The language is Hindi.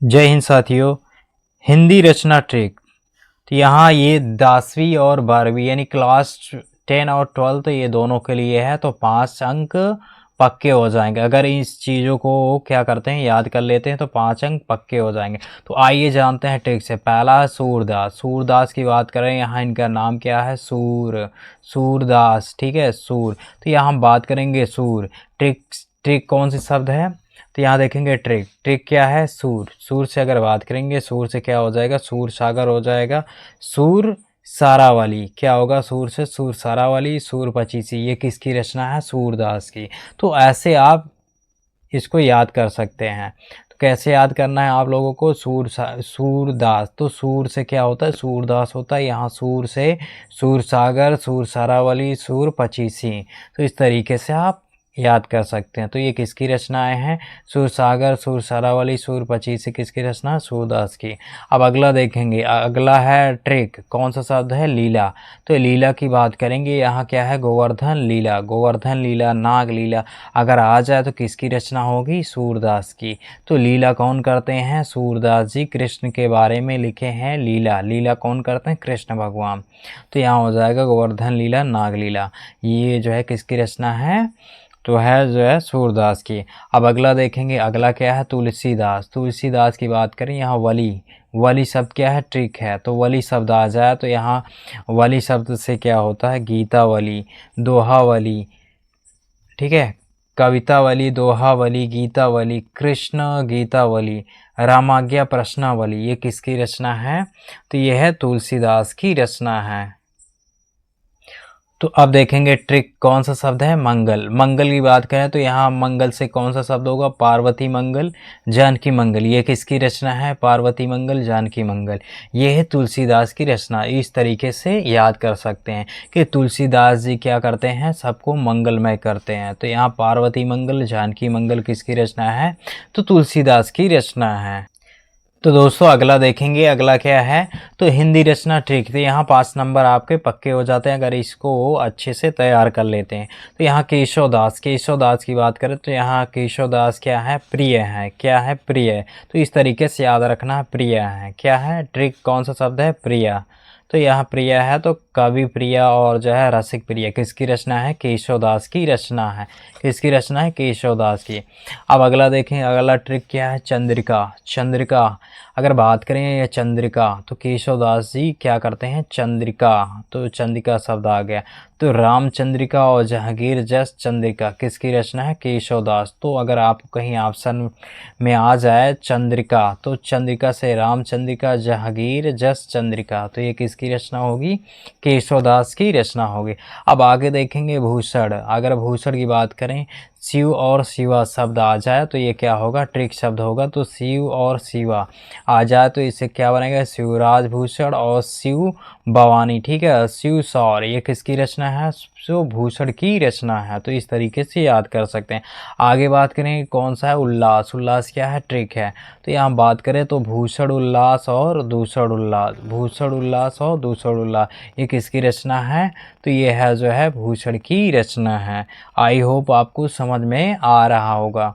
जय हिंद साथियों। हिंदी रचना ट्रिक। तो यहाँ ये 10वीं और 12वीं यानी क्लास 10 और 12 तो ये दोनों के लिए है, तो 5 अंक पक्के हो जाएंगे अगर इस चीज़ों को क्या करते हैं, याद कर लेते हैं तो 5 अंक पक्के हो जाएंगे। तो आइए जानते हैं ट्रिक से। पहला सूरदास। सूरदास की बात करें, यहाँ इनका नाम क्या है, सूरदास। ठीक है, सूर। तो यहाँ हम बात करेंगे सूर। ट्रिक ट्रिक कौन सी शब्द है, तो यहाँ देखेंगे ट्रिक। ट्रिक क्या है, सूर। सूर से अगर बात करेंगे, सूर से क्या हो जाएगा, सूर सागर हो जाएगा। सूर सारावली क्या होगा, सूर से सूर सारावली, सूर पचीसी। ये किसकी रचना है, सूरदास की। तो ऐसे आप इसको याद कर सकते हैं। तो कैसे याद करना है आप लोगों को, सूरदास। तो सूर से क्या होता है, सूरदास होता है। यहाँ सूर से सूर सागर, सूर सारावली, सूर पचीसी। तो इस तरीके से आप याद कर सकते हैं। तो ये किसकी रचनाएं हैं, सूरसागर, सूर सारावली, सूर पचीसी किसकी रचना, सूरदास की। अब अगला देखेंगे, अगला है ट्रिक। कौन सा शब्द है, लीला। तो लीला की बात करेंगे, यहाँ क्या है, गोवर्धन लीला। गोवर्धन लीला, नाग लीला अगर आ जाए तो किसकी रचना होगी, सूरदास की। तो लीला कौन करते हैं, सूरदास जी। कृष्ण के बारे में लिखे हैं लीला। लीला कौन करते हैं, कृष्ण भगवान। तो यहाँ हो जाएगा गोवर्धन लीला, नाग लीला। ये जो है किसकी रचना है, तो है जो है सूरदास की। अब अगला देखेंगे, अगला क्या है, तुलसीदास। तुलसीदास की बात करें, यहाँ वली। वली शब्द क्या है, ट्रिक है। तो वली शब्द आ जाए तो यहाँ वली शब्द से क्या होता है, गीतावली, दोहावली। ठीक है, कवितावली, दोहावली, गीतावली, कृष्ण गीतावली, रामाज्ञा प्रश्नावली। ये किसकी रचना है, तो यह है तुलसीदास की रचना है। तो अब देखेंगे ट्रिक। कौन सा शब्द है, मंगल। मंगल की बात करें तो यहाँ मंगल से कौन सा शब्द होगा, पार्वती मंगल, जानकी मंगल। ये किसकी रचना है, पार्वती मंगल, जानकी मंगल। ये है तुलसीदास की रचना। इस तरीके से याद कर सकते हैं कि तुलसीदास जी क्या करते हैं, सबको मंगलमय करते हैं। तो यहाँ पार्वती मंगल, जानकी मंगल किसकी रचना है, तो तुलसीदास की रचना है। तो दोस्तों अगला देखेंगे, अगला क्या है, तो हिंदी रचना ट्रिक। तो यहाँ 5 नंबर आपके पक्के हो जाते हैं अगर इसको अच्छे से तैयार कर लेते हैं। तो यहाँ केशवदास। केशवदास की बात करें तो यहाँ केशवदास क्या है, प्रिय है। क्या है, प्रिय। तो इस तरीके से याद रखना है, प्रिय है। क्या है, ट्रिक कौन सा शब्द है, प्रिया। तो यहाँ प्रिया है तो कवि प्रिया और जो है रसिक प्रिया किसकी रचना है, केशवदास की रचना है। किसकी रचना है, केशवदास की। अब अगला देखें, अगला ट्रिक क्या है, चंद्रिका। चंद्रिका अगर बात करें या चंद्रिका तो केशवदास जी क्या करते हैं, चंद्रिका। तो चंद्रिका शब्द आ गया। तो रामचंद्रिका और जहांगीर जस चंद्रिका किसकी रचना है, केशवदास। तो अगर आपको कहीं ऑप्शन में आ जाए चंद्रिका, तो चंद्रिका से रामचंद्रिका, जहांगीर जस चंद्रिका, तो ये किसकी रचना होगी, केशवदास की रचना होगी। अब आगे देखेंगे भूषण। अगर भूषण की बात करें, शिव और शिवा शब्द आ जाए तो ये क्या होगा, ट्रिक शब्द होगा। तो शिव और शिवा आ जाए तो इससे क्या बनेगा, शिवराज भूषण और शिव भवानी। ठीक है, शिव सौर ये किसकी रचना है, शिव भूषण की रचना है। तो इस तरीके से याद कर सकते हैं। आगे बात करें कौन सा है, उल्लास। उल्लास क्या है, ट्रिक है। तो यहाँ बात करें तो भूषण उल्लास और दूषण उल्लास। भूषण उल्लास और दूषण उल्लास ये किसकी रचना है, तो ये है जो है भूषण की रचना है। आई होप आपको समझ में आ रहा होगा।